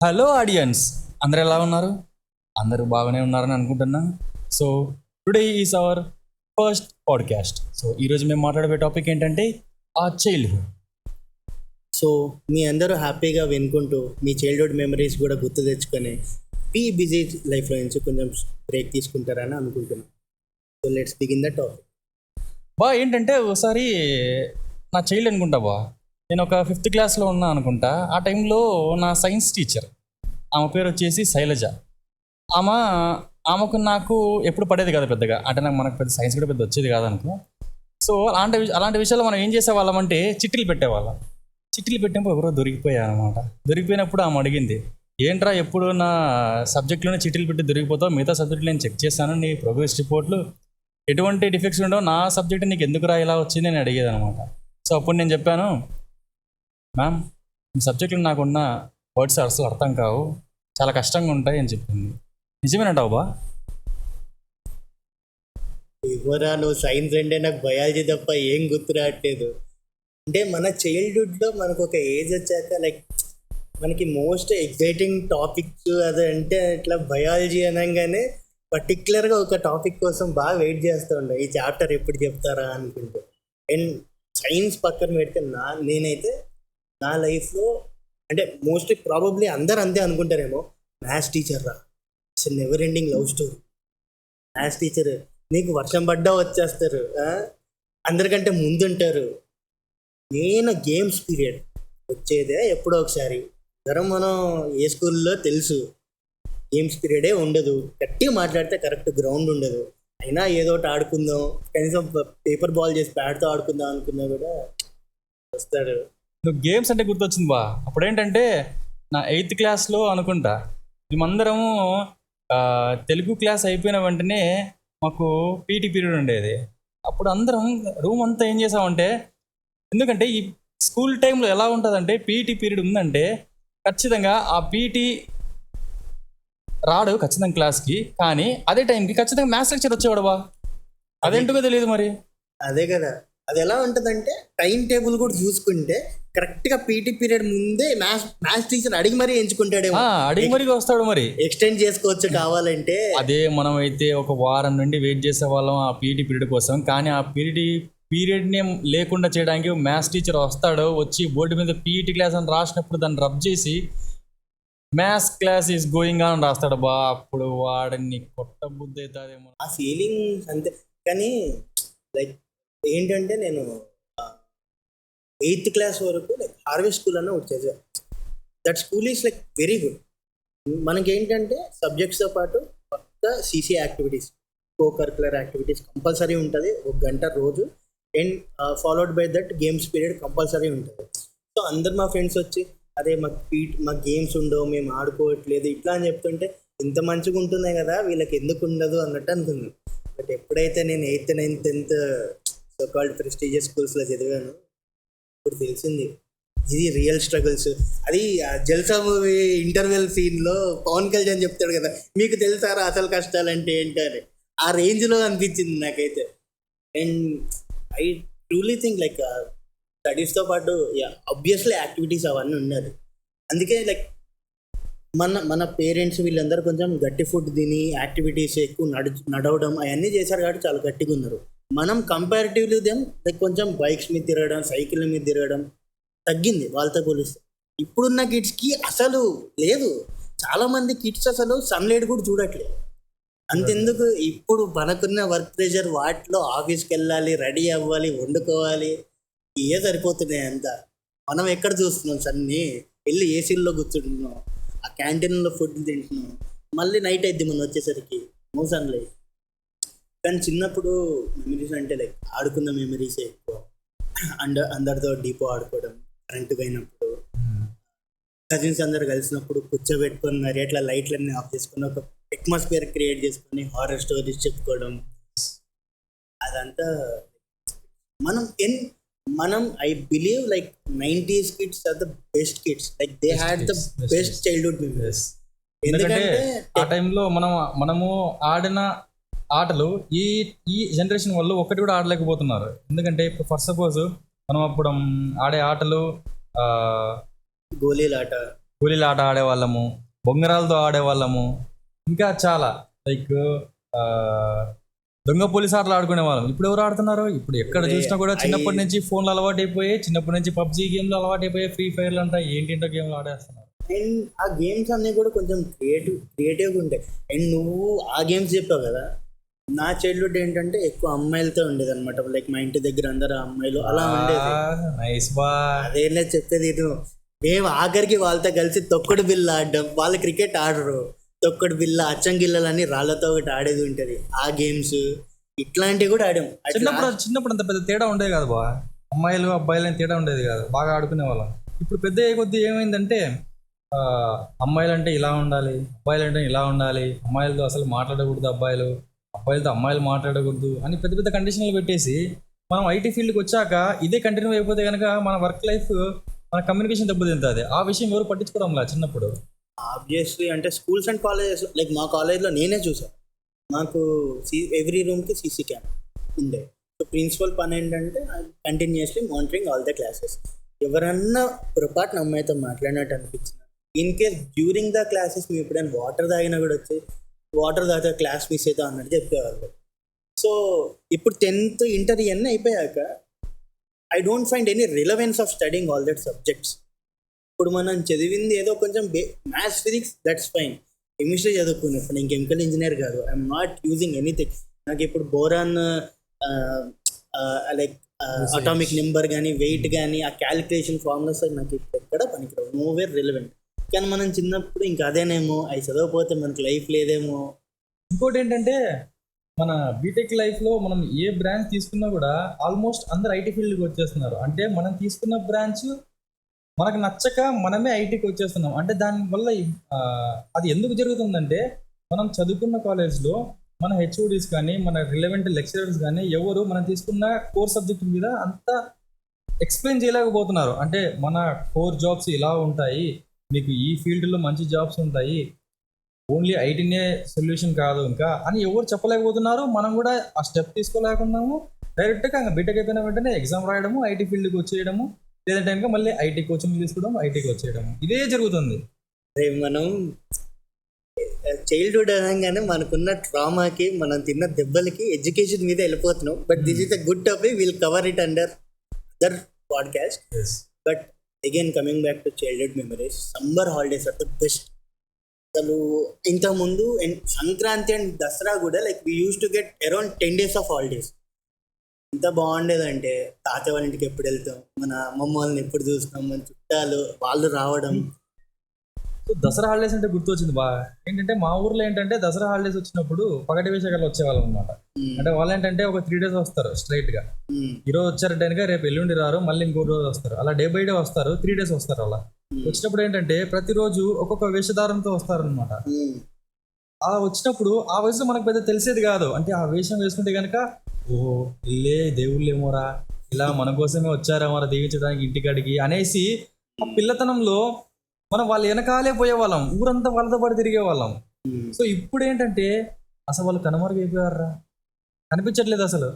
Hello audience, అందరు ఎలా ఉన్నారు? అందరూ బాగానే ఉన్నారని అనుకుంటున్నా. So today is our first podcast. So ఈరోజు మేము మాట్లాడే టాపిక్ ఏంటంటే ఆ చైల్డ్హుడ్. సో మీ అందరూ హ్యాపీగా వినుకుంటూ మీ చైల్డ్హుడ్ మెమరీస్ కూడా గుర్తు తెచ్చుకొని మీ బిజీ లైఫ్లో నుంచి కొంచెం బ్రేక్ తీసుకుంటారని అనుకుంటున్నాను. So let's begin the topic. ఏంటంటే ఒకసారి నా చైల్డ్ అనుకుంటా నేను ఒక 5th క్లాస్లో ఉన్నా అనుకుంటా. ఆ టైంలో నా సైన్స్ టీచర్, ఆమె పేరు వచ్చేసి శైలజ. ఆమె ఆమెకు నాకు ఎప్పుడు పడేది కదా పెద్దగా, అంటే నాకు మనకు పెద్ద సైన్స్ కూడా పెద్ద వచ్చేది కాదనుకో. సో అలాంటి విషయాలు మనం ఏం చేసేవాళ్ళం అంటే చిట్టీలు పెట్టేవాళ్ళం. చిట్టీలు పెట్టినప్పుడు ఎవరో దొరికిపోయా అనమాట. దొరికిపోయినప్పుడు ఆమె అడిగింది, ఏంట్రా ఎప్పుడు నా సబ్జెక్ట్లోనే చిట్టీలు పెట్టి దొరికిపోతావు, మిగతా సబ్జెక్టులు నేను చెక్ చేశాను, నీ ప్రోగ్రెస్ రిపోర్ట్లు ఎటువంటి డిఫెక్ట్స్ ఉండవు, నా సబ్జెక్ట్ నీకు ఎందుకు ఇలా వచ్చింది అని అడిగేది అనమాట. సో అప్పుడు నేను చెప్పాను, మ్యామ్ ఈ సబ్జెక్టులు నాకున్న వర్డ్స్ అసలు అర్థం కావు, చాలా కష్టంగా ఉంటాయి అని చెప్పింది. నిజమేనంటావు ఎవరా నువ్వు సైన్స్ అంటే నాకు బయాలజీ తప్ప ఏం గుర్తు రావట్లేదు. అంటే మన చైల్డ్హుడ్లో మనకు ఒక ఏజ్ వచ్చాక లైక్ మనకి మోస్ట్ ఎగ్జైటింగ్ టాపిక్స్ అది అంటే ఇట్లా బయాలజీ అనగానే పర్టికులర్గా ఒక టాపిక్ కోసం బాగా వెయిట్ చేస్తూ ఉండే, ఈ చాప్టర్ ఎప్పుడు చెప్తారా అనుకుంటూ. అండ్ సైన్స్ పక్కన పెడితే నేనైతే నా లైఫ్లో అంటే మోస్ట్లీ ప్రాబబ్లీ అందరు అంతే అనుకుంటారేమో, మ్యాథ్స్ టీచర్ రా, it's never ending love story. Maths teacher నీకు వర్షం పడ్డా వచ్చేస్తారు, అందరికంటే ముందుంటారు. మెయిన్ గేమ్స్ పీరియడ్ వచ్చేదే ఎప్పుడో ఒకసారి. మనం ఏ స్కూల్లో తెలుసు గేమ్స్ పీరియడే ఉండదు, గట్టిగా మాట్లాడితే కరెక్ట్ గ్రౌండ్ ఉండదు, అయినా ఏదో ఒకటి ఆడుకుందాం, కనీసం పేపర్ బాల్ చేసి బ్యాట్తో ఆడుకుందాం అనుకున్నా కూడా వస్తాడు. నువ్వు గేమ్స్ అంటే గుర్తొచ్చింది అప్పుడు ఏంటంటే నా 8th క్లాస్లో అనుకుంటా, మేమందరము తెలుగు క్లాస్ అయిపోయిన వెంటనే మాకు పీటీ పీరియడ్ ఉండేది. అప్పుడు అందరం రూమ్ అంతా ఏం చేసామంటే, ఎందుకంటే ఈ స్కూల్ టైంలో ఎలా ఉంటుందంటే పీటీ పీరియడ్ ఉందంటే ఖచ్చితంగా ఆ పీటీ రాడు ఖచ్చితంగా క్లాస్కి, కానీ అదే టైంకి ఖచ్చితంగా మ్యాథ్స్ లెక్చర్ వచ్చేవాడు అదేంటో తెలియదు మరి. అదే కదా, అది ఎలా ఉంటుందంటే టైం టేబుల్ కూడా చూసుకుంటే కరెక్ట్గా పీటీ పీరియడ్ ముందే మ్యాథ్స్ టీచర్ అడిగి మరీ ఎంచుకుంటాడేమో, అడిగి మరీ వస్తాడు, మరి ఎక్స్టెండ్ చేసుకోవచ్చు కావాలంటే. అదే మనం అయితే ఒక వారం నుండి వెయిట్ చేసే వాళ్ళం ఆ పీటీ పీరియడ్ కోసం, కానీ ఆ పీరియడ్ని లేకుండా చేయడానికి మ్యాథ్స్ టీచర్ వస్తాడు, వచ్చి బోర్డు మీద పీఈటీ క్లాస్ అని రాసినప్పుడు దాన్ని రబ్ చేసి maths class is going on రాస్తాడు అప్పుడు వాడిని కొట్ట బుద్ధి అవుతుందేమో. ఆ ఫీలింగ్ అంతే. కానీ లైక్ ఏంటంటే నేను 8th క్లాస్ వరకు లైక్ హార్వెస్ట్ స్కూల్ అన్న వచ్చేది. That school is like very good. మనకేంటంటే సబ్జెక్ట్స్తో పాటు పక్క CC activities, co curricular activities compulsory ఉంటుంది 1 గంట రోజు. And followed by that games period compulsory ఉంటుంది. సో అందరు మా ఫ్రెండ్స్ వచ్చి, అదే మాకు గేమ్స్ ఉండవు, మేము ఆడుకోవట్లేదు ఇట్లా అని చెప్తుంటే, ఇంత మంచిగా ఉంటున్నాయి కదా వీళ్ళకి ఎందుకు ఉండదు అన్నట్టు అనుకున్నాను. బట్ ఎప్పుడైతే నేను 8th 9th 10th so called prestigious స్కూల్స్లో చదివాను, ఇప్పుడు తెలిసింది ఇది రియల్ స్ట్రగుల్స్. అది జల్సా మూవీ ఇంటర్వెల్ సీన్లో పవన్ కళ్యాణ్ చెప్తాడు కదా, మీకు తెలుసారా అసలు కష్టాలు అంటే ఏంటని, ఆ రేంజ్లో అనిపించింది నాకైతే. And I truly think like స్టడీస్తో పాటు ఆబ్వియస్లీ యాక్టివిటీస్ అవన్నీ ఉన్నది. అందుకే లైక్ మన పేరెంట్స్ వీళ్ళందరూ కొంచెం గట్టి ఫుడ్ తిని యాక్టివిటీస్ ఎక్కువ నడవడం అవన్నీ చేశారు కాబట్టి చాలా గట్టిగా ఉన్నారు. మనం కంపారిటివ్లీ దెన్ లైక్ కొంచెం బైక్స్ మీద తిరగడం, సైకిల్ మీద తిరగడం తగ్గింది వాళ్ళతో పోలిస్తే. ఇప్పుడున్న కిడ్స్కి అసలు లేదు, చాలామంది కిడ్స్ అసలు సన్లైట్ కూడా చూడట్లేదు. అంతెందుకు, ఇప్పుడు మనకున్న వర్క్ ప్రెషర్ వాటిలో ఆఫీస్కి వెళ్ళాలి, రెడీ అవ్వాలి, వండుకోవాలి, ఏ సరిపోతున్నాయి అంతా. మనం ఎక్కడ చూస్తున్నాం సన్ని, వెళ్ళి ఏసీల్లో కూర్చుంటున్నాం, ఆ క్యాంటీన్లో ఫుడ్ తింటున్నాం, మళ్ళీ నైట్ అయిద్ది మనం వచ్చేసరికి నో సన్లైట్. కానీ చిన్నప్పుడు మెమరీస్ అంటే లైక్ ఆడుకున్న మెమరీసే ఎక్కువ. అందరితో డీపో ఆడుకోవడం, కరెంటు పోయినప్పుడు కజిన్స్ అందరు కలిసినప్పుడు కూర్చోబెట్టుకొని మరి అట్లా లైట్లన్నీ ఆఫ్ చేసుకొని ఒక అట్మాస్ఫియర్ క్రియేట్ చేసుకొని హారర్ స్టోరీస్ చెప్పుకోవడం, అదంతా మనం I believe like 90s kids are the best kids, like they had the best childhood memories. ఎందుకంటే ఆ టైంలో మనము ఆడిన ఆటలు ఈ జనరేషన్ వాళ్ళు ఒకటి కూడా ఆడలేకపోతున్నారు. ఎందుకంటే ఇప్పుడు ఫర్ సపోజ్ మనం అప్పుడు ఆడే ఆటలు గోళీలాట, గోళీల ఆట ఆడేవాళ్ళము, బొంగరాలతో ఆడేవాళ్ళము, ఇంకా చాలా లైక్ దొంగ పోలీస్ ఆటలు ఆడుకునే వాళ్ళం. ఇప్పుడు ఎవరు ఆడుతున్నారు? ఇప్పుడు ఎక్కడ చూసినా కూడా చిన్నప్పటి నుంచి ఫోన్లు అలవాటు అయిపోయి, చిన్నప్పటి నుంచి పబ్జీ గేమ్లు అలవాటు అయిపోయి, ఫ్రీ ఫైర్లు అంట ఏంటంటో గేమ్లు ఆడేస్తున్నారు. అండ్ ఆ గేమ్స్ అన్నీ కూడా కొంచెం క్రియేటివ్గా ఉంటాయి. అండ్ నువ్వు ఆ గేమ్స్ చెప్పావు కదా, నా చైల్డ్హుడ్ ఏంటంటే ఎక్కువ అమ్మాయిలతో ఉండేది అనమాట. లైక్ మా ఇంటి దగ్గర అందరు అమ్మాయిలు అలా ఉండేది. నైస్ బా. అదేలే చెప్పేది ఇది. మేము ఆఖరికి వాళ్ళతో కలిసి తొక్కుడు బిల్ల ఆడడం. వాళ్ళు క్రికెట్ ఆడరు, తొక్కుడు బిల్ల, అచ్చంగిల్లలని రాళ్ళతో ఒకటి ఆడేది ఉంటుంది. ఆ గేమ్స్ ఇట్లాంటివి కూడా ఆడాం. చిన్నప్పుడు అంత పెద్ద తేడా ఉండేది కాదు బా. అమ్మాయిలు అబ్బాయిలు అని తేడా ఉండేది కాదు, బాగా ఆడుకునే వాళ్ళం. ఇప్పుడు పెద్ద అయ్యే కొద్దీ ఏమైందంటే అమ్మాయిలు అంటే ఇలా ఉండాలి, అబ్బాయిలు అంటే ఇలా ఉండాలి, అమ్మాయిలతో అసలు మాట్లాడకూడదు, అబ్బాయిలతో అమ్మాయిలు మాట్లాడకూడదు అని పెద్ద పెద్ద కండిషన్లు పెట్టేసి మనం ఐటీ ఫీల్డ్కి వచ్చాక ఇదే కంటిన్యూ అయిపోతే కనుక మన వర్క్ లైఫ్, మన కమ్యూనికేషన్ దెబ్బతింటుంది. ఆ విషయం ఎవరు పట్టించుకోవడంలా చిన్నప్పుడు. ఆబ్వియస్లీ అంటే స్కూల్స్ అండ్ కాలేజెస్, లైక్ మా కాలేజ్లో నేనే చూసాను. మాకు ఎవ్రీ రూమ్కి సీసీ క్యామ్ ఉండే. సో ప్రిన్సిపల్ పని ఏంటంటే continuously monitoring all the classes. ఎవరన్నా పొరపాటున అమ్మాయితో మాట్లాడినట్టు అనిపించిన, in case during the classes మేము ఎప్పుడైనా వాటర్ తాగినా కూడా వచ్చి వాటర్ తాగితే క్లాస్ మిస్ అవుతా అన్నట్టు చెప్పేవాళ్ళు. సో ఇప్పుడు 10th ఇంటర్ ఇవన్నీ అయిపోయాక I don't find any relevance of studying all that subjects. ఇప్పుడు మనం చదివింది ఏదో కొంచెం maths, physics, that's fine. Chemistry చదువుకున్నాను, ఇప్పుడు నేను కెమికల్ ఇంజనీర్ కాదు. I'm not using anything. నాకు ఇప్పుడు బోరాన్ లైక్ అటామిక్ నెంబర్ కానీ, వెయిట్ కానీ, ఆ క్యాలిక్యులేషన్ ఫార్ములాస్ నాకు ఎక్కడ పనికిరావు, నోవేర్ రిలవెంట్. కానీ మనం చిన్నప్పుడు ఇంకా అదేనేమో, అవి చదవకపోతే మనకి లైఫ్ లేదేమో. ఇంకోటి ఏంటంటే మన బీటెక్ లైఫ్లో మనం ఏ బ్రాంచ్ తీసుకున్నా కూడా ఆల్మోస్ట్ అందరు ఐటీ ఫీల్డ్కి వచ్చేస్తున్నారు. అంటే మనం తీసుకున్న బ్రాంచ్ మనకు నచ్చక మనమే ఐటీకి వచ్చేస్తున్నాం. అంటే దానివల్ల అది ఎందుకు జరుగుతుందంటే మనం చదువుకున్న కాలేజ్లో మన హెచ్ఓడీస్ కానీ, మన రిలవెంట్ లెక్చరర్స్ కానీ ఎవరు మనం తీసుకున్న కోర్ సబ్జెక్ట్ మీద అంత ఎక్స్ప్లెయిన్ చేయలేకపోతున్నారు. అంటే మన కోర్ జాబ్స్ ఇలా ఉంటాయి, మీకు ఈ ఫీల్డ్లో మంచి జాబ్స్ ఉంటాయి, ఓన్లీ ఐటీనే సొల్యూషన్ కాదు ఇంకా అని ఎవరు చెప్పలేకపోతున్నారు. మనం కూడా ఆ స్టెప్ తీసుకోలేకున్నాము. డైరెక్ట్గా బీటెక్ అయిపోయిన వెంటనే ఎగ్జామ్ రాయడము, ఐటీ ఫీల్డ్కి వచ్చేయడము, లేదంటే ఇంకా మళ్ళీ ఐటీ కోచింగ్ తీసుకోవడం, ఐటీకి వచ్చేయడము, ఇదే జరుగుతుంది. మనం చైల్డ్హుడ్ అనగానే మనకున్న ట్రామాకి, మనం తిన్న దెబ్బలకి, ఎడ్యుకేషన్ మీద వెళ్ళిపోతున్నాం. But this is a good topic, will cover it under other podcast. But again coming back to childhood memories, summer holidays are the best. అసలు ఇంతకుముందు సంక్రాంతి అండ్ దసరా కూడా like we use to get around 10 days of holidays. ఎంత బాగుండేదంటే తాతయ్య వాళ్ళ ఇంటికి ఎప్పుడు వెళ్తాం, మన అమ్మమ్మ వాళ్ళని ఎప్పుడు చూస్తాం, మన చుట్టాలు వాళ్ళు రావడం. సో దసరా హాలిడేస్ అంటే గుర్తొచ్చింది బాగా. ఏంటంటే మా ఊర్లో ఏంటంటే దసరా హాలిడేస్ వచ్చినప్పుడు పగటి వేషగాళ్ళు వచ్చేవాళ్ళం అనమాట. అంటే వాళ్ళు ఏంటంటే ఒక 3 days వస్తారు స్ట్రైట్ గా. ఈరోజు వచ్చారంటే కనుక రేపు ఎల్లుండి రారు, మళ్ళీ ఇంకో రోజు వస్తారు, అలా డే బై డే వస్తారు, 3 days వస్తారు. అలా వచ్చినప్పుడు ఏంటంటే ప్రతిరోజు ఒక్కొక్క వేషధారంతో వస్తారనమాట. అలా వచ్చినప్పుడు ఆ వయసులో మనకు పెద్ద తెలిసేది కాదు. అంటే ఆ వేషం వేసుకుంటే కనుక ఓహో ఇల్లే దేవుళ్ళు ఏమోరా, ఇలా మన కోసమే వచ్చారేమోరా దీవించడానికి ఇంటికాడికి అనేసి ఆ పిల్లతనంలో మనం వాళ్ళ వెనకాలే పోయేవాళ్ళం, ఊరంతా వాళ్ళతో పాటు తిరిగే వాళ్ళం. సో ఇప్పుడు ఏంటంటే అసలు వాళ్ళు కనుమరుగైపోయారా, కనిపించట్లేదు అసలు.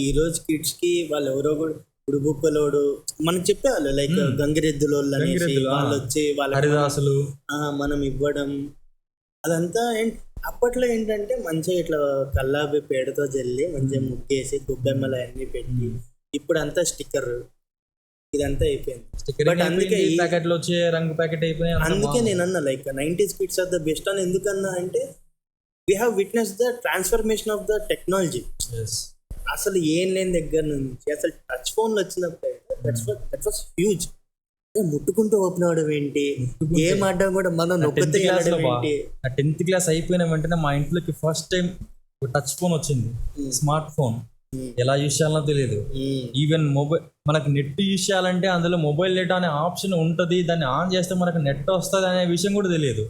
ఈ రోజు కిడ్స్ కి వాళ్ళు ఎవరో కూడా ఇప్పుడు బుక్కలోడు మనకు చెప్పేవాళ్ళు, లైక్ గంగిరెద్దులు వాళ్ళు వచ్చి వాళ్ళ హరిదాసులు మనం ఇవ్వడం, అదంతా అప్పట్లో ఏంటంటే మంచిగా ఇట్లా కల్లాపి పేడతో జల్లి మంచిగా ముగ్గేసి గొబ్బెమ్మలు అన్ని పెట్టి, ఇప్పుడు అంతా స్టిక్కర్ ఇదంతా అయిపోయింది. బట్ అందుకే ఈ ప్యాకెట్లు వచ్చే రంగు ప్యాకెట్ అయిపోయింది. అందుకే నేను అన్నా like 90s kids are the best అని. ఎందుకన్నా అంటే we have witness the transformation of the technology. అసలు ఏం లేని దగ్గర నుంచి అసలు టచ్ ఫోన్లు వచ్చినప్పుడు దట్ వాస్ హ్యూజ్. ముట్టుకుంటూ ఓపెన్ అవడం ఏంటి, గేమ్ ఆడడం కూడా మనం 10th క్లాస్ అయిపోయిన వెంటనే మా ఇంట్లోకి ఫస్ట్ టైం టచ్ ఫోన్ వచ్చింది, స్మార్ట్ ఫోన్. ఎలా యూజ్ చేయాలనో తెలియదు. ఈవెన్ మొబైల్ మనకు నెట్ యూజ్ చేయాలంటే అందులో మొబైల్ డేటా అనే ఆప్షన్ ఉంటుంది, దాన్ని ఆన్ చేస్తే మనకు నెట్ వస్తుంది అనే విషయం కూడా తెలియదు.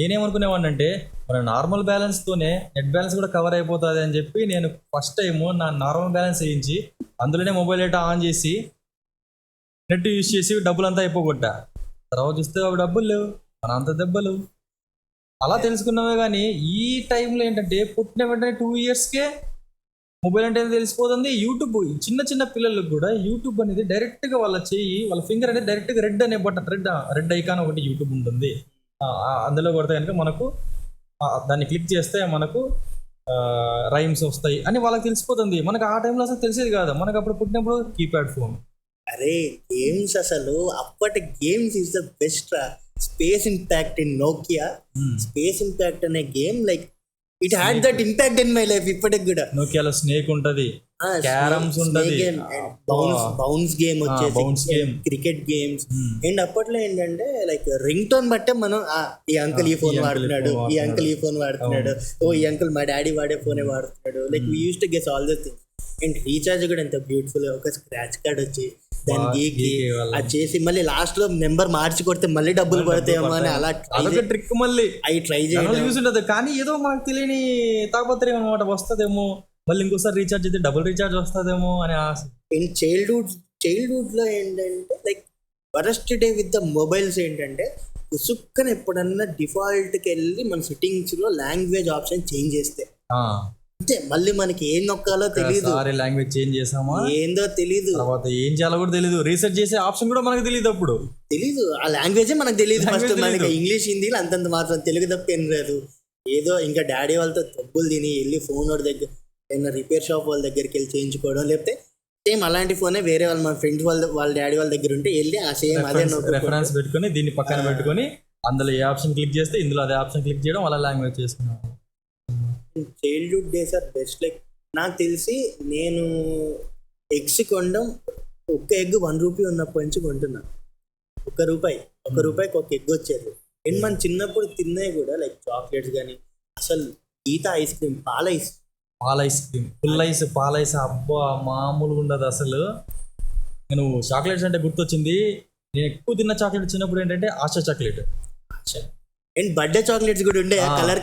నేనేమనుకునేవాడిని అంటే మన నార్మల్ బ్యాలెన్స్ తోనే నెట్ బ్యాలెన్స్ కూడా కవర్ అయిపోతుంది అని చెప్పి నేను ఫస్ట్ టైము నా నార్మల్ బ్యాలెన్స్ వేయించి అందులోనే మొబైల్ డేటా ఆన్ చేసి నెట్ యూజ్ చేసి డబ్బులంతా అయిపోగొట్టా. తర్వాత చూస్తే అవి డబ్బులు లేవు, మన అంత దెబ్బలు. అలా తెలుసుకున్నామే కానీ ఈ టైంలో ఏంటంటే పుట్టిన వెంటనే 2 yearsకే మొబైల్ అంటే ఏందో తెలిసిపోతుంది. యూట్యూబ్ చిన్న చిన్న పిల్లలకు కూడా యూట్యూబ్ అనేది డైరెక్ట్గా వాళ్ళ చెయ్యి వాళ్ళ ఫింగర్ అనేది డైరెక్ట్గా రెడ్ అనే బటన్ రెడ్ ఐకాన్ ఒకటి యూట్యూబ్ ఉంటుంది. అందులో కొడితే కనుక మనకు దాన్ని క్లిక్ చేస్తే మనకు రైమ్స్ వస్తాయి అని వాళ్ళకి తెలిసిపోతుంది. మనకు ఆ టైంలో అసలు తెలిసేది కాదు. మనకు అప్పుడు పుట్టినప్పుడు కీప్యాడ్ ఫోన్. అరే గేమ్స్ అసలు అప్పటి games is the best. Space impact in Nokia. Space impact అనే game like it had that impact in my life ఇప్పటికి కూడా. నోకియాలో స్నేక్ ఉంటది, క్యారమ్స్ ఉంటది, బౌన్స్ గేమ్ వచ్చేసి, క్రికెట్ గేమ్స్. అండ్ అప్పట్లో ఏంటంటే లైక్ రింగ్ టోన్ బట్టే మనం ఈ అంకుల్ ఈ ఫోన్ వాడుతున్నాడు, ఈ అంకుల్ ఈ ఫోన్ వాడుతున్నాడు, ఓ ఈ అంకుల్ మా డాడీ వాడే ఫోనే వాడుతున్నాడు. Like we use to guess all the things. And recharge కూడా ఎంత బ్యూటిఫుల్. ఒక స్క్రాచ్ కార్డ్ వచ్చి దానికి అది చేసి మళ్ళీ లాస్ట్ లో నెంబర్ మార్చి కొడితే మళ్ళీ డబ్బులు పడతాయేమో అని అలా ట్రిక్ మళ్ళీ అవి ట్రై చేయడం యూస్ ఉంటుంది. కానీ ఏదో మనకు తెలియని తాపత్రయం అనమాట, వస్తుందేమో మళ్ళీ ఇంకోసారి రీఛార్జ్ అయితే డబుల్ రీఛార్జ్ వస్తుందేమో అని ఆశ. ఇన్ చైల్డ్హుడ్ లో ఏంటంటే like worst day with the mobiles ఏంటంటే ఉసుక్కన ఎప్పుడన్నా డిఫాల్ట్కి వెళ్ళి మన సెట్టింగ్స్ లో లాంగ్వేజ్ ఆప్షన్ చేంజ్ చేస్తే అంతే, మళ్ళీ మనకి ఏం నొక్కాలో తెలియదు. లాంగ్వేజ్ చేంజ్ చేసామా ఏందో తెలియదు, తర్వాత ఏం చేయాలో కూడా తెలియదు, రీసెర్చ్ చేసే ఆప్షన్ కూడా మనకు తెలియదు. అప్పుడు తెలీదు, ఆ లాంగ్వేజే మనకు తెలియదు. ఫస్ట్ మనకి ఇంగ్లీష్ హిందీలో అంతంత మాత్రం, తెలుగు తప్ప ఏం రాదు. ఏదో ఇంకా డాడీ వాళ్ళతో తప్పులు తిని వెళ్ళి ఫోన్ వాడి దగ్గర ఏదైనా రిపేర్ షాప్ వాళ్ళ దగ్గరికి వెళ్ళి చేయించుకోవడం, లేకపోతే సేమ్ అలాంటి ఫోనే వేరే వాళ్ళు మన ఫ్రెండ్స్ వాళ్ళ డాడీ వాళ్ళ దగ్గర ఉంటే వెళ్ళి ఆ సేమ్ అదే రెఫరెన్స్ పెట్టుకొని దీన్ని పక్కన పెట్టుకొని అందులో ఏ ఆప్షన్ క్లిక్ చేస్తే ఇందులో అదే ఆప్షన్ క్లిక్ చేయడం, అలా లాంగ్వేజ్ చేసుకున్నాం. Childhood days are best. Like నాకు తెలిసి నేను ఎగ్స్ కొనడం, ఒక్క ఎగ్ 1 రూపీ ఉన్నప్పటి నుంచి కొంటున్నా. ₹1 ఒక ఎగ్ వచ్చేది. అండ్ మన చిన్నప్పుడు తిన్నాయి కూడా లైక్ చాక్లెట్స్ కానీ, అసలు గీత ఐస్ క్రీమ్, పాల ఐస్ క్రీమ్, ఫుల్ ఐస్, పాల ఐస్, అబ్బా మామూలుగా ఉండదు అసలు. నేను చాక్లెట్స్ అంటే గుర్తొచ్చింది, నేను ఎక్కువ తిన్న చాక్లెట్ చిన్నప్పుడు ఏంటంటే ASHA chocolate. And birthday chocolates కూడా ఉండే, కలర్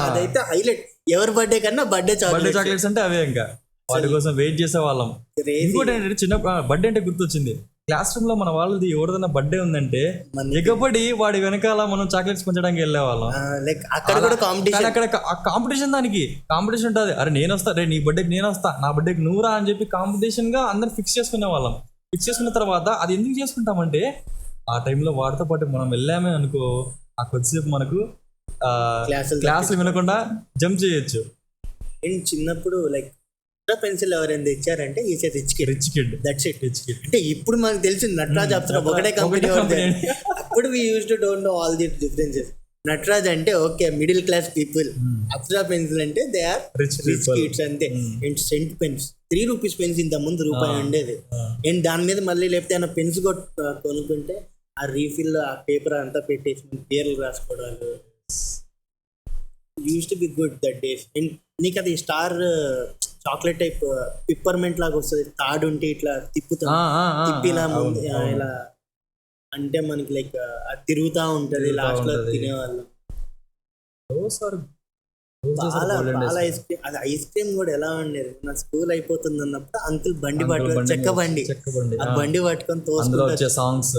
అదైతే హైలైట్. ఎవరి బర్త్డే కన్నా బర్త్డే చాక్లెట్స్ అంటే అవే. ఇంకా వాటి కోసం వెయిట్ చేసే వాళ్ళం. ఇంకోటి ఏంటంటే చిన్న బర్త్డే అంటే గుర్తొచ్చింది, క్లాస్ రూమ్ లో మన వాళ్ళది ఎవరిదైనా బర్త్డే ఉందంటే ఎగబడి వాడి వెనకాల మనం చాక్లెట్స్ పంచడానికి వెళ్ళే వాళ్ళం. అక్కడ కాంపిటీషన్, దానికి కాంపిటీషన్ ఉంటుంది. అరే నేను వస్తా, రే నీ బర్త్డేకి నేను వస్తా, నా బర్త్డేకి నువ్వు రా అని చెప్పి కాంపిటీషన్ గా అందరు ఫిక్స్ చేసుకునే వాళ్ళం. ఫిక్స్ చేసుకున్న తర్వాత అది ఎందుకు చేసుకుంటామంటే ఆ టైంలో వాడితో పాటు మనం వెళ్ళామే అనుకో, ఆ కొద్దిసేపు మనకు క్లాసులు వినకుండా జంప్ చేయొచ్చు. అండ్ చిన్నప్పుడు లైక్ పెన్సిల్ ఎవరైనా తెచ్చారంటే is rich kid, that's it, rich kid. అంటే ఇప్పుడు మనకు తెలిసింది నటరాజ్ అప్సరా ఒకటే కంపెనీ. అప్పుడు we used to don't know all the differences. Nataraj అంటే okay middle class people, Apsara pencil అంటే దే ఆర్ రిచ్ కిడ్స్ అంతే. And scent pens, 3 rupees pens ఇంత ముందు రూపాయి ఉండేది. అండ్ దాని మీద మళ్ళీ లేకపోతే ఏమైనా పెన్స్ కొనుక్కుంటే ఆ రీఫిల్ ఆ పేపర్ అంతా పెట్టేసి పేర్లు రాసుకోవడాలు. Used to be good that days. And నీకు అది స్టార్ చాక్లెట్ టైప్ పిప్పర్మెంట్ లాగా వస్తుంది, తాడు ఉంటే ఇట్లా తిప్పిలా ముందు ఇలా అంటే మనకి లైక్ అది తిరుగుతూ ఉంటుంది, లాస్ట్ లో తినేవాళ్ళం. చాలా ఐస్ క్రీమ్. అది ఐస్ క్రీమ్ కూడా ఎలా ఉండేది, నా స్కూల్ అయిపోతుంది అన్నప్పుడు అంకుల్ బండి పట్టుకొని చెక్క బండి పట్టుకొని తోసుకుంటూ సాంగ్స్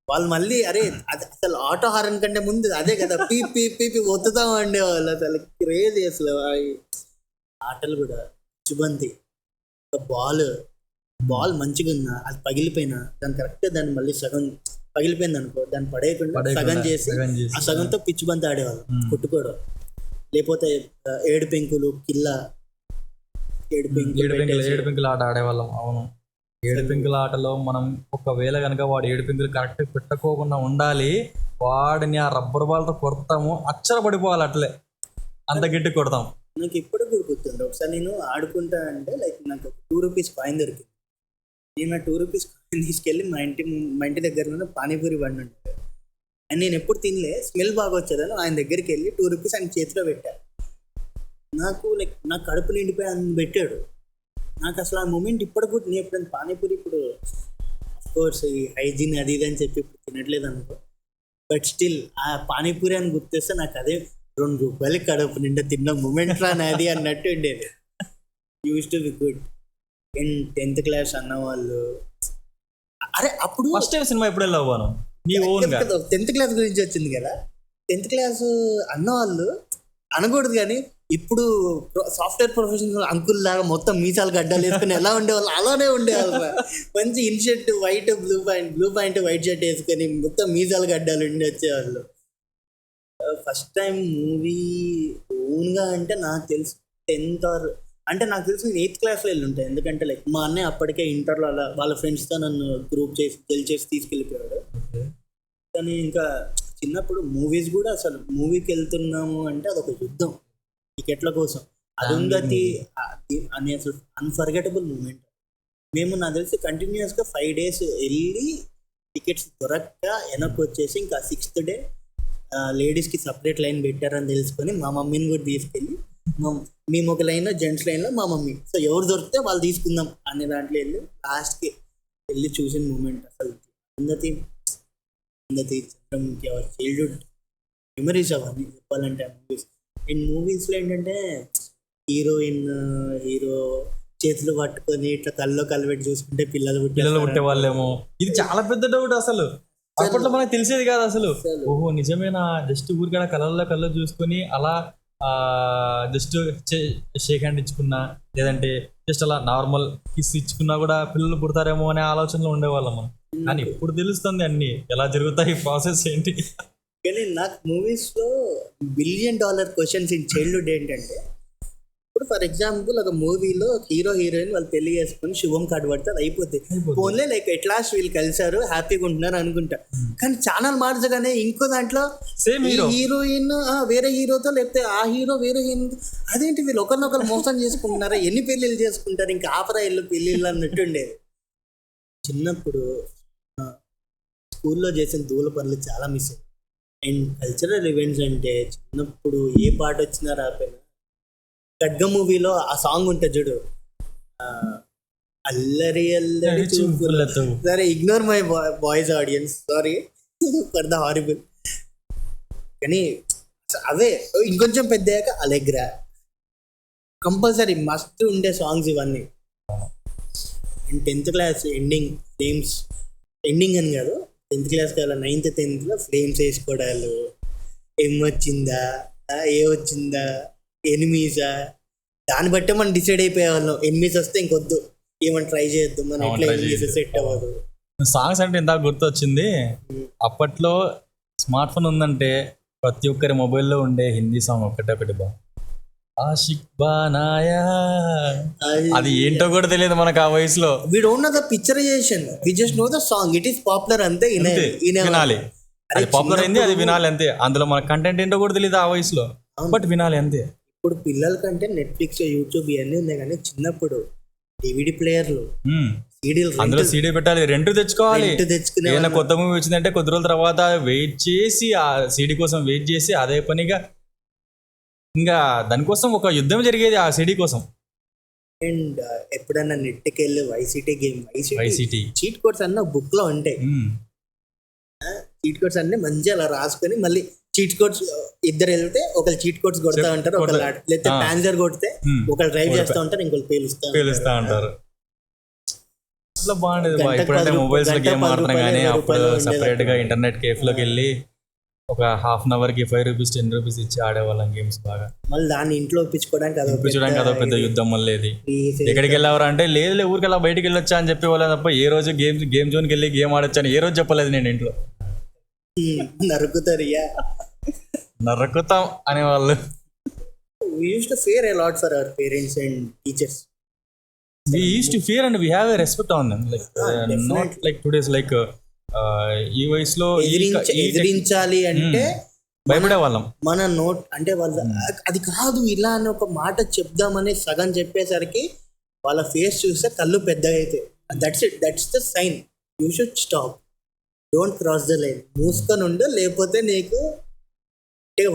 వాళ్ళు మళ్ళీ అరే అది అసలు ఆటో హారన్ కంటే ముందు అదే కదా పీపీ పీపీ ఒత్తుతా ఉండేవాళ్ళు. అసలు క్రేజీ అసలు ఆటలు కూడా. చుబంతి, బాల్ మంచిగా ఉన్నా అది పగిలిపోయినా దాని కరెక్ట్ దాన్ని మళ్ళీ సగం పగిలిపోయింది అనుకో, దాన్ని పడేయకుండా సగం చేసి ఆ సగంతో పిచ్చి బంతి ఆడేవాళ్ళు, కొట్టుకోవడం. లేకపోతే ఏడు పెంకులు, కిల్లా, ఏడు పెంకులు ఆట ఆడేవాళ్ళం. అవును, ఏడు పెంకుల ఆటలో మనం ఒకవేళ కనుక వాడు ఏడు పెంకులు కరెక్ట్ పెట్టుకోకుండా ఉండాలి, వాడిని ఆ రబ్బర్ బాల్తో కొడతాము, అచ్చర పడిపోవాలి, అట్లే అంత గట్టి కొడతాం. నాకు ఇప్పుడు కూడా గుర్తుంది, ఒకసారి నేను ఆడుకుంటా అంటే లైక్ నాకు ₹2 కాయిన్ దొరికింది. నేను ఆ ₹2 కాయిన్ తీసుకెళ్ళి మా ఇంటి దగ్గర పానీపూరి బండి ఉంటుంది, అండ్ నేను ఎప్పుడు తినలే, స్మెల్ బాగా వచ్చేదని ఆయన దగ్గరికి వెళ్ళి ₹2 ఆయన చేతిలో పెట్టాను. నాకు లైక్ నా కడుపు నిండిపోయి ఆయన పెట్టాడు. నాకు అసలు ఆ మూమెంట్ ఇప్పుడు కూడా, నేను ఎప్పుడైనా పానీపూరి ఇప్పుడు అఫ్కోర్స్ ఈ హైజీన్ అది ఇది అని చెప్పి ఇప్పుడు తినట్లేదు అనుకో, బట్ స్టిల్ ఆ పానీపూరి అని గుర్తొస్తే నాకు అదే ₹2 కడుపు నిండా తిన్న మూమెంట్ రా నాది అన్నట్టు ఉండేది. Use to be good. And 10th class అన్నవాళ్ళు, అరే అప్పుడు ఫస్ట్ టైం సినిమా ఎప్పుడు వెళ్ళాను, 10th క్లాస్ గురించి వచ్చింది కదా, 10th క్లాస్ అన్నవాళ్ళు అనకూడదు కానీ ఇప్పుడు సాఫ్ట్వేర్ ప్రొఫెషనల్ అంకుల్ లాగా మొత్తం మీసాలు గడ్డలు వేసుకుని ఎలా ఉండేవాళ్ళు అలానే ఉండేవాళ్ళు రా. మంచి in shirt white blue pant white shirt వేసుకొని మొత్తం మీసాలు గడ్డలు ఉండి వచ్చేవాళ్ళు. ఫస్ట్ టైం మూవీ ఓన్గా అంటే నాకు తెలుసు 10th అంటే నాకు తెలిసి నేను 8th క్లాస్లో వెళ్ళి ఉంటాయి. ఎందుకంటే లైక్ మా అన్నయ్య అప్పటికే ఇంటర్లో అలా వాళ్ళ ఫ్రెండ్స్తో నన్ను గ్రూప్ చేసి గెల్ చేసి తీసుకెళ్ళిపోయాడు. కానీ ఇంకా చిన్నప్పుడు మూవీస్ కూడా అసలు మూవీకి వెళ్తున్నాము అంటే అదొక యుద్ధం టికెట్ల కోసం. అరుంధతి అని అసలు అన్ఫర్గెటబుల్ మూమెంట్. మేము నాకు తెలిసి కంటిన్యూస్గా 5 days వెళ్ళి టికెట్స్ దొరక్క వెనక్కి వచ్చేసి ఇంకా 6th day లేడీస్కి సపరేట్ లైన్ పెట్టారని తెలుసుకొని మా మమ్మీని కూడా తీసుకెళ్ళి మేము ఒక లైన్ జెంట్స్ లైన్లో మా మమ్మీ, సో ఎవరు దొరికితే వాళ్ళు తీసుకుందాం అనే దాంట్లో వెళ్ళి లాస్ట్కి వెళ్ళి చూసిన మూమెంట్ అసలు Arundhati Chandramukhi our childhood memories అవన్నీ చెప్పాలంటే ఆ మూవీస్. అండ్ మూవీస్లో ఏంటంటే హీరో చేతులు పట్టుకొని ఇట్లా కళ్ళు పెట్టి చూసుకుంటే పిల్లలు పుట్టే వాళ్ళేమో. ఇది చాలా పెద్ద డౌట్ అసలు. అప్పట్లో మనకు తెలిసేది కాదు అసలు. ఓహో నిజమేనా, జస్ట్ ఊరికాడ కళ్ళు చూసుకొని అలా జస్ట్ షేక్ హ్యాండ్ ఇచ్చుకున్నా లేదంటే జస్ట్ అలా నార్మల్ కిస్ ఇచ్చుకున్నా కూడా పిల్లలు పుడతారేమో అనే ఆలోచనలో ఉండేవాళ్ళం మనం. కానీ ఇప్పుడు తెలుస్తుంది అన్ని ఎలా జరుగుతాయి, ప్రాసెస్ ఏంటి. కానీ నాకు మూవీస్లో $1 billion క్వశ్చన్స్ ఇన్ చైల్డ్హుడ్ ఏంటంటే, ఇప్పుడు ఫర్ ఎగ్జాంపుల్ ఒక మూవీలో హీరో హీరోయిన్ వాళ్ళు పెళ్లి చేసుకుని శుభం కార్డు పడితే అది అయిపోతుంది. ఓన్లీ లైక్ ఎట్లాస్ట్ వీళ్ళు కలిసారు హ్యాపీగా ఉంటున్నారు అనుకుంటా. కానీ ఛానల్ మార్చగానే ఇంకో దాంట్లో హీరోయిన్ వేరే హీరోతో లేకపోతే ఆ హీరో వేరే హీరో, అదేంటి వీళ్ళు ఒకరినొకరు మోసం చేసుకుంటున్నారా, ఎన్ని పెళ్ళిళ్ళు చేసుకుంటారు, ఇంకా ఆపరా ఇల్లు పెళ్ళిళ్ళు అన్నట్టుండేది. చిన్నప్పుడు స్కూల్లో చేసిన దూల పనులు చాలా మిస్ అయ్యాయి. అండ్ కల్చరల్ ఈవెంట్స్ అంటే చిన్నప్పుడు ఏ పాట వచ్చినా రాపోయినా ఖడ్గ మూవీలో ఆ సాంగ్ ఉంటుంది చూడు, అల్లరి అల్లరి చూపులతో. సరే ignore my boys audience, sorry for the horrible. కానీ అవే ఇంకొంచెం పెద్దయ్యాక అలెగ్రా కంపల్సరీ మస్తు ఉండే సాంగ్స్ ఇవన్నీ. అండ్ 10th క్లాస్ ఎండింగ్ అని కాదు, 10th క్లాస్ కాదు 9th 10th ఫ్లేమ్స్ వేసుకోవడాలు, ఏం వచ్చిందా ఏ వచ్చిందా ఎనిమీసా, దాన్ని బట్టే మనం డిసైడ్ అయిపోయేవాళ్ళం. ఎనిమీస్ వస్తే ఇంకొద్దు ఏమని ట్రై చేయొద్దు, మనం ఎట్లా ఎనిమీస్ సెట్ అవ్వదు. సాంగ్స్ అంటే ఇంత గుర్తొచ్చింది, అప్పట్లో స్మార్ట్ ఫోన్ ఉందంటే ప్రతి ఒక్కరి మొబైల్లో ఉండే హిందీ సాంగ్ ఒకటి బా ఆషిక్ బానాయా, అది ఏంటో కూడా తెలియదు మనకు ఆ వయసులో. We don't know the picturisation, we just know the song, it is popular అంతే వినాలి. అది పాపులర్ అయింది, అది వినాలి అంతే. అందులో మన కంటెంట్ ఏంటో కూడా తెలియదు ఆ వయసులో, బట్ వినాలి అంతే. ఇప్పుడు పిల్లల కంటే నెట్ఫ్లిక్స్ యూట్యూబ్ ఇవన్నీ ఉన్నాయి, కానీ చిన్నప్పుడు డివిడి ప్లేయర్లు సీడీలు, అందులో సీడీ పెట్టాలి, రెంట్ తెచ్చుకోవాలి. ఏదైనా కొత్త మూవీ వచ్చిందంటే కొద్ది రోజుల తర్వాత వెయిట్ చేసి ఆ సీడీ కోసం వెయిట్ చేసి అదే పనిగా ఇంకా దానికోసం ఒక యుద్ధం జరిగేది ఆ సీడీ కోసం. అండ్ ఎప్పుడన్నా నెట్కి వెళ్ళి Vice City game, Vice City cheat codes అన్న బుక్ లో ఉంటాయి. చీట్ కోడ్స్ అన్ని మంచిగా అలా రాసుకొని మళ్ళీ చీట్ కోడ్స్ ఇద్దరు వెళ్తే ఒకళ్ళు చీట్ కోడ్స్ కొడతా ఉంటారు, ఒకళ్ళు లేకపోతే ప్యాన్జర్ కొడితే ఒకళ్ళు డ్రైవ్ చేస్తూ ఉంటారు, ఇంకొకళ్ళు పేలుస్తా ఉంటారు. అట్లా బాగుండేది. ఇప్పుడంటే మొబైల్స్ లో గేమ్ ఆడుతున్నాం, కానీ అప్పుడు సపరేట్ గా ఇంటర్నెట్ కేఫ్ లోకి వెళ్ళి ఒక ½ hour కి ₹5 ₹10 ఇచ్చి ఆడేవాళ్ళం గేమ్స్ బాగా. మళ్ళీ దాన్ని ఇంట్లో ఒప్పించుకోవడానికి అదో పెద్ద యుద్ధం. మళ్ళీ ఎక్కడికి వెళ్ళావరా అంటే లేదు ఊరికి అలా బయటికి వెళ్ళొచ్చా అని చెప్పేవాళ్ళం తప్ప ఏ రోజు గేమ్ జోన్కి వెళ్ళి గేమ్ ఆడొచ్చా అని ఏ రోజు చెప్పలేదు నేను ఇంట్లో. నరుకుతాం అనేవాళ్ళు. We used to fear a lot for our parents and teachers. We used to fear and we have a respect on them. Like not like today's like ఈ వయసులో ఎదిరించాలి అంటే భయపడే వాళ్ళం. మన నోట్ అంటే వాళ్ళ అది కాదు ఇలా అని ఒక మాట చెప్దామని సగం చెప్పేసరికి వాళ్ళ ఫేస్ చూస్తే కళ్ళు పెద్దగా అయితే that's the sign, you should stop, don't cross the line, మూసుకొని ఉండు లేకపోతే నీకు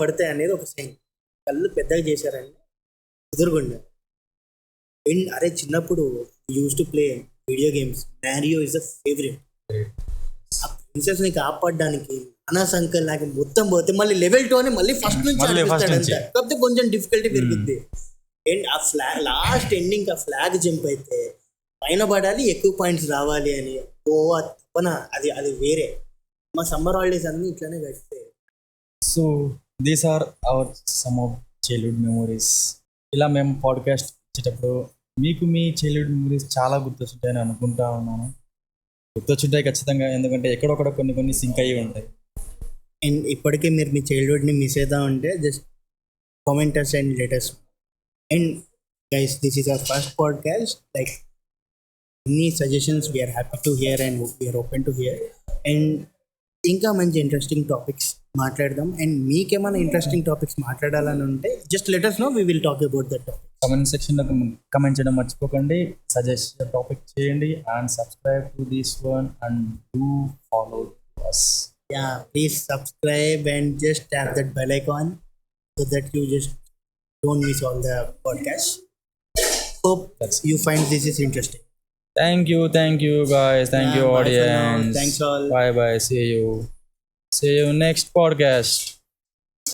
పడతాయి అనేది ఒక సైన్. కళ్ళు పెద్దగా చేశారండి ఎదురుగుండా. అండ్ అరే చిన్నప్పుడు use to play video games, Mario is the favourite. ఆ ప్రిన్సెస్ ని కాపాడడానికి అనసంకల్ నాకు మొత్తం పోతే మళ్ళీ లెవెల్ 2 అని మళ్ళీ ఫస్ట్ నుంచి ఆడిపిస్తాడంట, కాకపోతే కొంచెం డిఫికల్టీ పెరుగుద్ది. అండ్ ఆ ఫ్లాగ్ లాస్ట్ ఎండింగ్ ఆ ఫ్లాగ్ జంప్ అయితే పైన పడాలి, ఎక్కువ పాయింట్స్ రావాలి అని తప్పన అది వేరే. మా సమ్మర్ హాలిడేస్ అన్నీ ఇట్లానే గడిస్తాయి. So these are our some of childhood memories. ఇలా మేము పాడ్కాస్ట్ ఇచ్చేటప్పుడు మీకు మీ చైల్డ్హుడ్ మెమోరీస్ చాలా గుర్తొచ్చుంటాయని అనుకుంటా ఉన్నాను. గుర్తొచ్చుంటాయి ఖచ్చితంగా, ఎందుకంటే ఎక్కడొక్కడ కొన్ని సింక్ అయ్యి ఉంటాయి. అండ్ ఇప్పటికే మీరు మీ చైల్డ్హుడ్ని మిస్ అవుతా ఉంటే just comment us and let us. And guys, this is our first podcast. Like any suggestions we are happy to hear and we are open to hear. And ఇంకా మంచి ఇంట్రెస్టింగ్ టాపిక్స్ మాట్లాడదాం. అండ్ మీకేమైనా ఇంట్రెస్టింగ్ టాపిక్స్ మాట్లాడాలని ఉంటే just let us know, we will talk about that topic. Comment సెక్షన్లో comment చేయడం మర్చిపోకండి. Suggest topic చేయండి and subscribe to this one and do follow us. Yeah, please subscribe and just tap that bell icon so that you just don't miss all the podcasts. Hope you find this is interesting. Thank you guys. Thank you Bye for now. audience. Thanks all. Bye. See you next podcast.